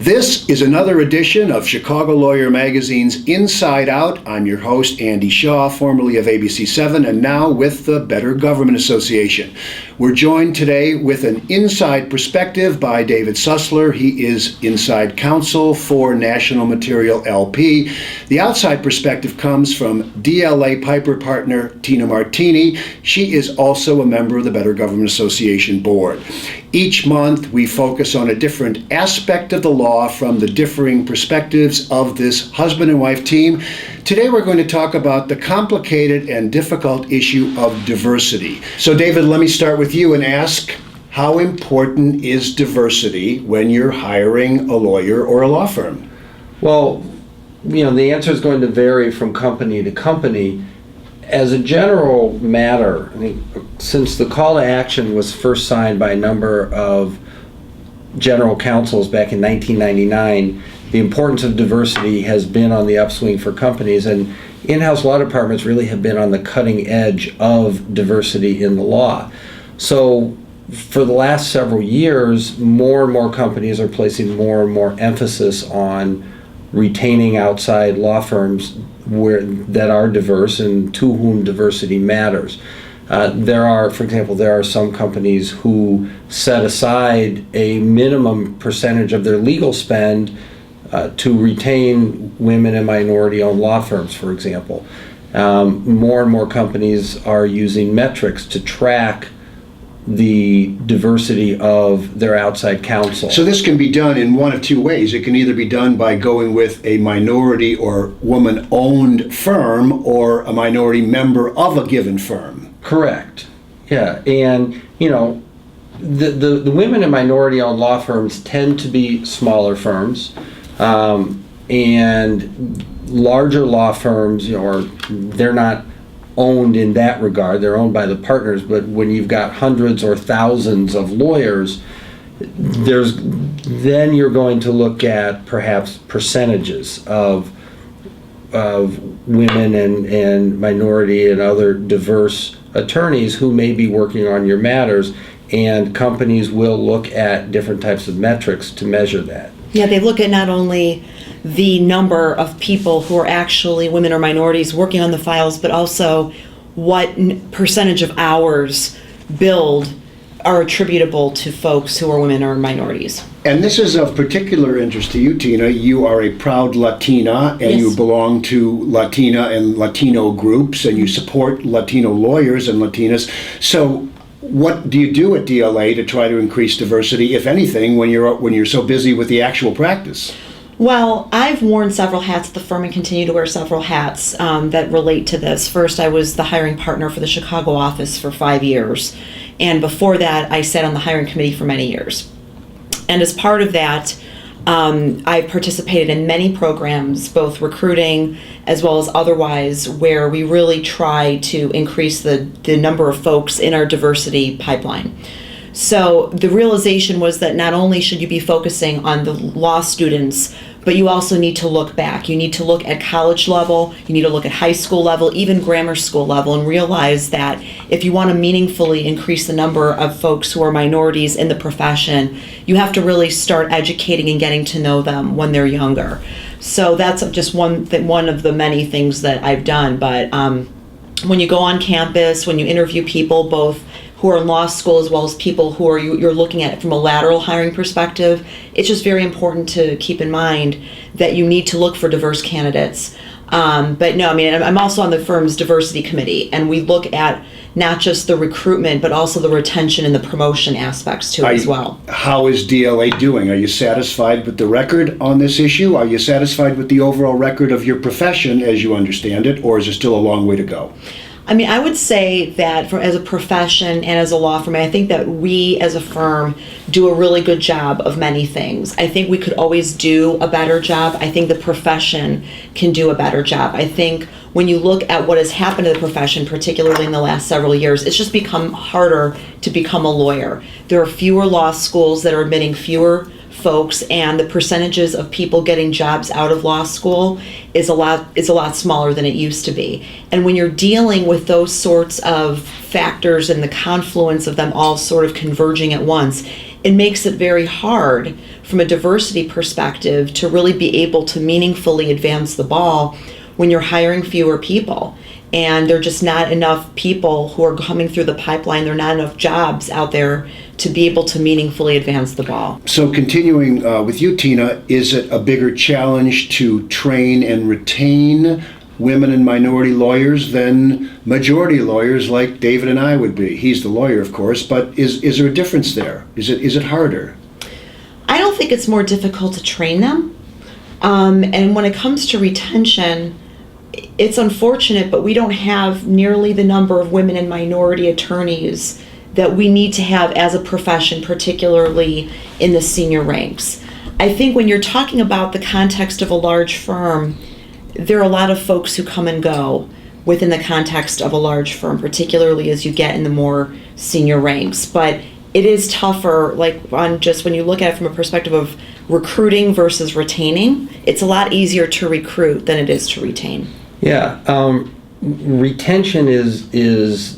This is another edition of Chicago Lawyer Magazine's Inside Out. I'm your host, Andy Shaw, formerly of ABC7 and now with the Better Government Association. We're joined today with an inside perspective by David Susler. He is inside counsel for National Material LP. The outside perspective comes from DLA Piper partner Tina Martini. She is also a member of the Better Government Association board. Each month, we focus on a different aspect of the law from the differing perspectives of this husband and wife team. Today, we're going to talk about the complicated and difficult issue of diversity. So, David, let me start with you and ask, how important is diversity when you're hiring a lawyer or a law firm? Well, the answer is going to vary from company to company. As a general matter, I think since the call to action was first signed by a number of general counsels back in 1999, the importance of diversity has been on the upswing for companies, and in-house law departments really have been on the cutting edge of diversity in the law. So for the last several years, more and more companies are placing more and more emphasis on retaining outside law firms that are diverse and to whom diversity matters. There are some companies who set aside a minimum percentage of their legal spend to retain women and minority-owned law firms, for example. More and more companies are using metrics to track the diversity of their outside counsel. So this can be done in one of two ways. It can either be done by going with a minority or woman-owned firm or a minority member of a given firm. Correct. Yeah, and the women and minority-owned law firms tend to be smaller firms, and larger law firms, they're not owned in that regard. They're owned by the partners, but when you've got hundreds or thousands of lawyers, then you're going to look at perhaps percentages of women and minority and other diverse attorneys who may be working on your matters, and companies will look at different types of metrics to measure that. Yeah, they look at not only the number of people who are actually women or minorities working on the files, but also what percentage of hours billed are attributable to folks who are women or minorities. And this is of particular interest to you, Tina. You are a proud Latina, and Yes. You belong to Latina and Latino groups, and you support Latino lawyers and Latinas. So what do you do at DLA to try to increase diversity, if anything, when you're so busy with the actual practice? Well, I've worn several hats at the firm and continue to wear several hats that relate to this. First, I was the hiring partner for the Chicago office for 5 years. And before that, I sat on the hiring committee for many years. And as part of that, I participated in many programs, both recruiting as well as otherwise, where we really try to increase the number of folks in our diversity pipeline. So the realization was that not only should you be focusing on the law students, but you also need to look back. You need to look at college level, you need to look at high school level, even grammar school level, and realize that if you want to meaningfully increase the number of folks who are minorities in the profession, you have to really start educating and getting to know them when they're younger. So that's just one of the many things that I've done. But when you go on campus, when you interview people, both who are in law school as well as people who you're looking at it from a lateral hiring perspective, it's just very important to keep in mind that you need to look for diverse candidates. But no, I'm also on the firm's diversity committee, and we look at not just the recruitment, but also the retention and the promotion aspects to it as well. How is DLA doing? Are you satisfied with the record on this issue? Are you satisfied with the overall record of your profession as you understand it, or is there still a long way to go? I would say that as a profession and as a law firm, I think that we as a firm do a really good job of many things. I think we could always do a better job. I think the profession can do a better job. I think when you look at what has happened to the profession, particularly in the last several years, it's just become harder to become a lawyer. There are fewer law schools that are admitting fewer folks, and the percentages of people getting jobs out of law school is a lot smaller than it used to be. And when you're dealing with those sorts of factors and the confluence of them all sort of converging at once, it makes it very hard from a diversity perspective to really be able to meaningfully advance the ball when you're hiring fewer people. And there are just not enough people who are coming through the pipeline. There are not enough jobs out there to be able to meaningfully advance the ball. So continuing with you, Tina, is it a bigger challenge to train and retain women and minority lawyers than majority lawyers like David and I would be? He's the lawyer, of course, but is there a difference there? Is it harder? I don't think it's more difficult to train them. And when it comes to retention, it's unfortunate, but we don't have nearly the number of women and minority attorneys that we need to have as a profession, particularly in the senior ranks. I think when you're talking about the context of a large firm, there are a lot of folks who come and go within the context of a large firm, particularly as you get in the more senior ranks. But it is tougher, like on just when you look at it from a perspective of recruiting versus retaining, it's a lot easier to recruit than it is to retain. Yeah, retention is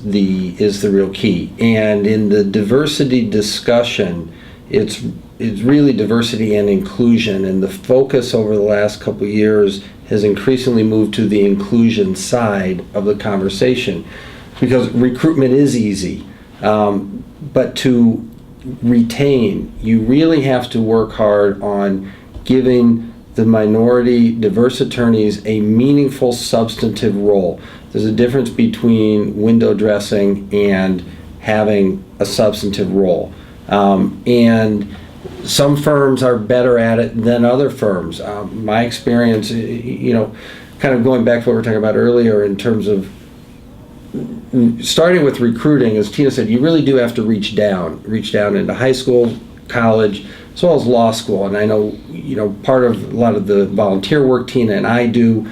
the real key, and in the diversity discussion, it's really diversity and inclusion, and the focus over the last couple of years has increasingly moved to the inclusion side of the conversation, because recruitment is easy, but to retain, you really have to work hard on giving the minority diverse attorneys a meaningful substantive role. There's a difference between window dressing and having a substantive role. And some firms are better at it than other firms. My experience, kind of going back to what we were talking about earlier in terms of starting with recruiting, as Tina said, you really do have to reach down into high school, college, as well as law school. And I know, part of a lot of the volunteer work Tina and I do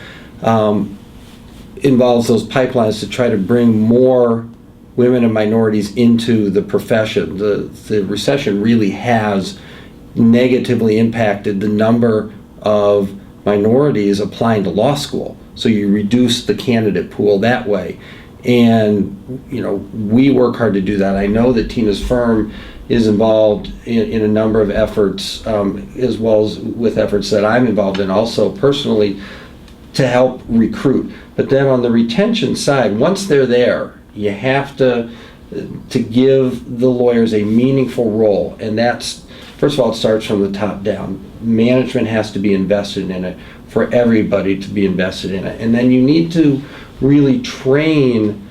involves those pipelines to try to bring more women and minorities into the profession. The recession really has negatively impacted the number of minorities applying to law school. So you reduce the candidate pool that way. And, we work hard to do that. I know that Tina's firm is involved in a number of efforts, as well as with efforts that I'm involved in also personally to help recruit. But then on the retention side, once they're there, you have to give the lawyers a meaningful role. And that's, first of all, it starts from the top down. Management has to be invested in it, for everybody to be invested in it. And then you need to really train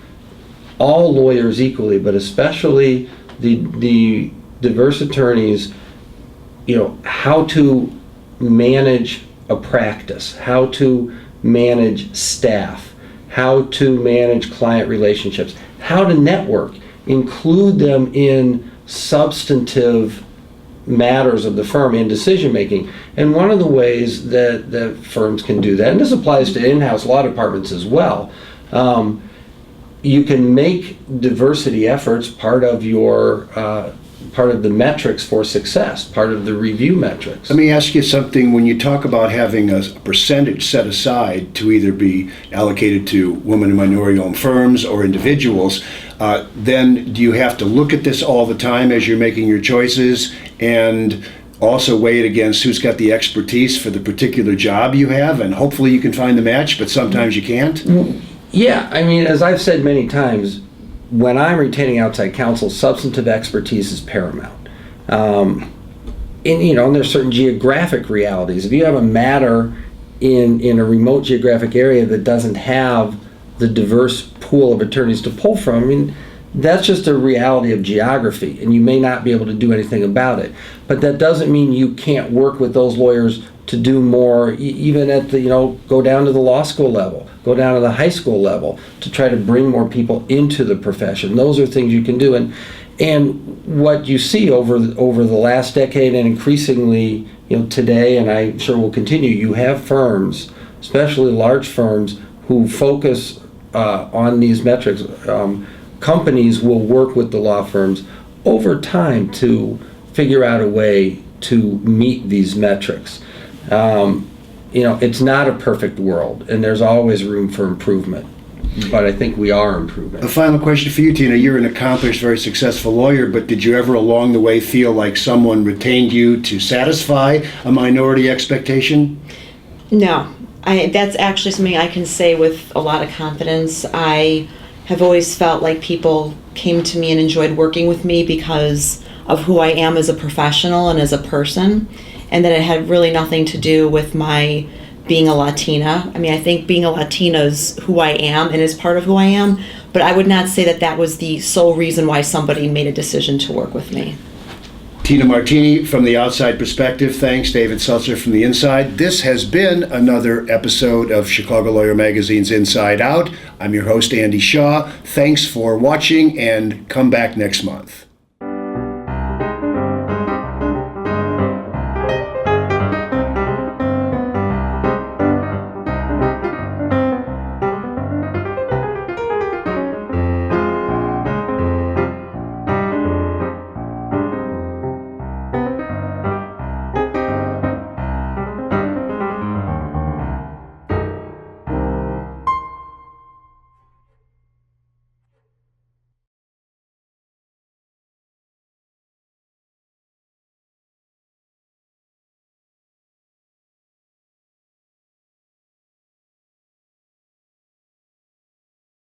all lawyers equally, but especially the diverse attorneys, how to manage a practice, how to manage staff, how to manage client relationships, how to network, include them in substantive matters of the firm in decision making. And one of the ways that firms can do that, and this applies to in-house law departments as well, you can make diversity efforts part of the metrics for success, part of the review metrics. Let me ask you something. When you talk about having a percentage set aside to either be allocated to women and minority-owned firms or individuals, then do you have to look at this all the time as you're making your choices and also weigh it against who's got the expertise for the particular job you have, and hopefully you can find the match, but sometimes you can't? Yeah, as I've said many times, when I'm retaining outside counsel, substantive expertise is paramount. And there's certain geographic realities. If you have a matter in a remote geographic area that doesn't have the diverse pool of attorneys to pull from, that's just a reality of geography, and you may not be able to do anything about it. But that doesn't mean you can't work with those lawyers to do more, even at the, go down to the law school level, go down to the high school level, to try to bring more people into the profession. Those are things you can do. And what you see over the last decade, and increasingly, today, and I'm sure will continue, you have firms, especially large firms, who focus on these metrics. Companies will work with the law firms over time to figure out a way to meet these metrics. It's not a perfect world, and there's always room for improvement. but I think we are improving. A final question for you, Tina. You're an accomplished, very successful lawyer, but did you ever along the way feel like someone retained you to satisfy a minority expectation? No, that's actually something I can say with a lot of confidence. I have always felt like people came to me and enjoyed working with me because of who I am as a professional and as a person, and that it had really nothing to do with my being a Latina. I mean, I think being a Latina is who I am and is part of who I am, but I would not say that that was the sole reason why somebody made a decision to work with me. Tina Martini from the outside perspective. Thanks, David Susler from the inside. This has been another episode of Chicago Lawyer Magazine's Inside Out. I'm your host, Andy Shaw. Thanks for watching, and come back next month.